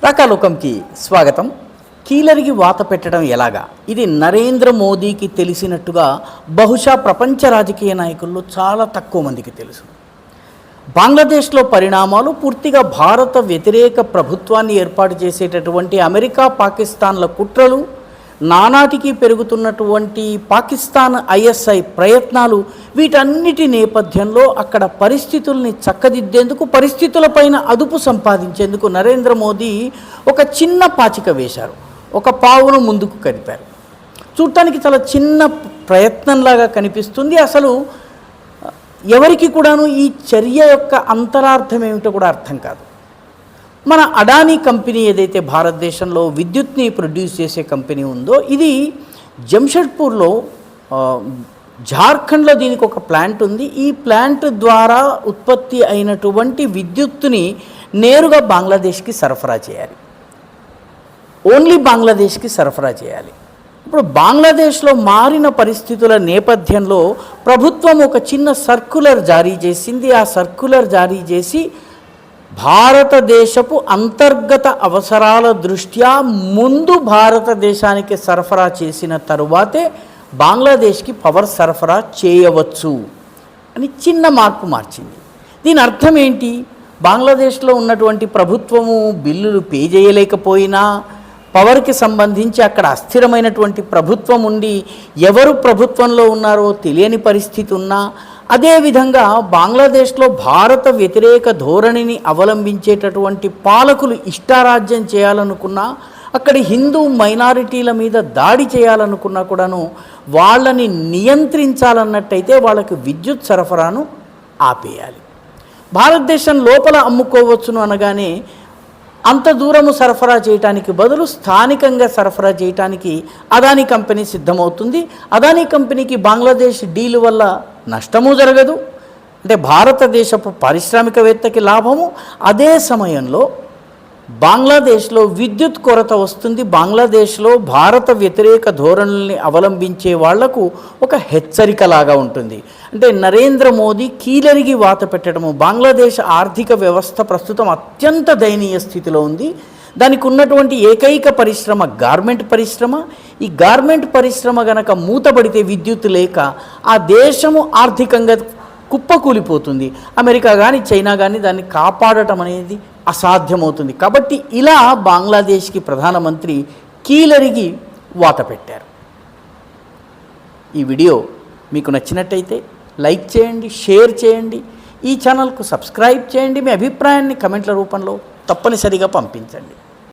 రాకాలోకంకి స్వాగతం. కీలరికి వాత పెట్టడం ఎలాగా? ఇది నరేంద్ర మోదీకి తెలిసినట్టుగా బహుశా ప్రపంచ రాజకీయ నాయకుల్లో చాలా తక్కువ మందికి తెలుసు. బంగ్లాదేశ్లో పరిణామాలు పూర్తిగా భారత వ్యతిరేక ప్రభుత్వాన్ని ఏర్పాటు చేసేటటువంటి అమెరికా పాకిస్తాన్ల కుట్రలు, నానాటికి పెరుగుతున్నటువంటి పాకిస్తాన్ ఐఎస్ఐ ప్రయత్నాలు, వీటన్నిటి నేపథ్యంలో అక్కడ పరిస్థితుల్ని చక్కదిద్దేందుకు, పరిస్థితులపైన అదుపు సంపాదించేందుకు నరేంద్ర మోదీ ఒక చిన్న పాచిక వేశారు. ఒక పావును ముందుకు కదిపారు. చూడటానికి చాలా చిన్న ప్రయత్నంలాగా కనిపిస్తుంది. అసలు ఎవరికి కూడాను ఈ చర్య యొక్క అంతరార్థం ఏమిటో కూడా అర్థం కాదు. మన అడానీ కంపెనీ ఏదైతే భారతదేశంలో విద్యుత్ని ప్రొడ్యూస్ చేసే కంపెనీ ఉందో, ఇది జంషెడ్పూర్లో జార్ఖండ్లో దీనికి ఒక ప్లాంట్ ఉంది. ఈ ప్లాంట్ ద్వారా ఉత్పత్తి అయినటువంటి విద్యుత్తుని నేరుగా బంగ్లాదేశ్కి సరఫరా చేయాలి. ఓన్లీ బంగ్లాదేశ్కి సరఫరా చేయాలి. ఇప్పుడు బంగ్లాదేశ్లో మారిన పరిస్థితుల నేపథ్యంలో ప్రభుత్వం ఒక చిన్న సర్క్యులర్ జారీ చేసింది. ఆ సర్క్యులర్ జారీ చేసి భారతదేశపు అంతర్గత అవసరాల దృష్ట్యా ముందు భారతదేశానికి సరఫరా చేసిన తరువాతే బంగ్లాదేశ్కి పవర్ సరఫరా చేయవచ్చు అని చిన్న మార్పు మార్చింది. దీని అర్థం ఏంటి? బంగ్లాదేశ్లో ఉన్నటువంటి ప్రభుత్వము బిల్లులు పే చేయలేకపోయినా, పవర్కి సంబంధించి అక్కడ అస్థిరమైనటువంటి ప్రభుత్వం ఉండి ఎవరు ప్రభుత్వంలో ఉన్నారో తెలియని పరిస్థితి ఉన్నా, అదేవిధంగా బంగ్లాదేశ్లో భారత వ్యతిరేక ధోరణిని అవలంబించేటటువంటి పాలకులు ఇష్టారాజ్యం చేయాలనుకున్నా, అక్కడి హిందూ మైనారిటీల మీద దాడి చేయాలనుకున్నా కూడాను వాళ్ళని నియంత్రించాలన్నట్టయితే వాళ్ళకి విద్యుత్ సరఫరాను ఆపేయాలి. భారతదేశం లోపల అమ్ముకోవచ్చును అనగానే అంత దూరము సరఫరా చేయటానికి బదులు స్థానికంగా సరఫరా చేయటానికి అదానీ కంపెనీ సిద్ధమవుతుంది. అదానీ కంపెనీకి బంగ్లాదేశ్ డీల్ వల్ల నష్టము జరగదు, అంటే భారతదేశపు పారిశ్రామికవేత్తకి లాభము. అదే సమయంలో బంగ్లాదేశ్లో విద్యుత్ కొరత వస్తుంది. బంగ్లాదేశ్లో భారత వ్యతిరేక ధోరణుల్ని అవలంబించే వాళ్లకు ఒక హెచ్చరికలాగా ఉంటుంది. అంటే నరేంద్ర మోదీ కీలరికి వాత పెట్టడము. బంగ్లాదేశ్ ఆర్థిక వ్యవస్థ ప్రస్తుతం అత్యంత దయనీయ స్థితిలో ఉంది. దానికి ఉన్నటువంటి ఏకైక పరిశ్రమ గార్మెంట్ పరిశ్రమ. ఈ గార్మెంట్ పరిశ్రమ గనక మూతబడితే విద్యుత్ లేక ఆ దేశము ఆర్థికంగా కుప్పకూలిపోతుంది. అమెరికా కానీ చైనా కానీ దాన్ని కాపాడటం అనేది అసాధ్యమవుతుంది. కాబట్టి ఇలా బంగ్లాదేశ్కి ప్రధానమంత్రి కీలరికి వాత పెట్టారు. ఈ వీడియో మీకు నచ్చినట్టయితే లైక్ చేయండి, షేర్ చేయండి, ఈ ఛానల్కు సబ్స్క్రైబ్ చేయండి. మీ అభిప్రాయాన్ని కమెంట్ల రూపంలో తప్పనిసరిగా పంపించండి.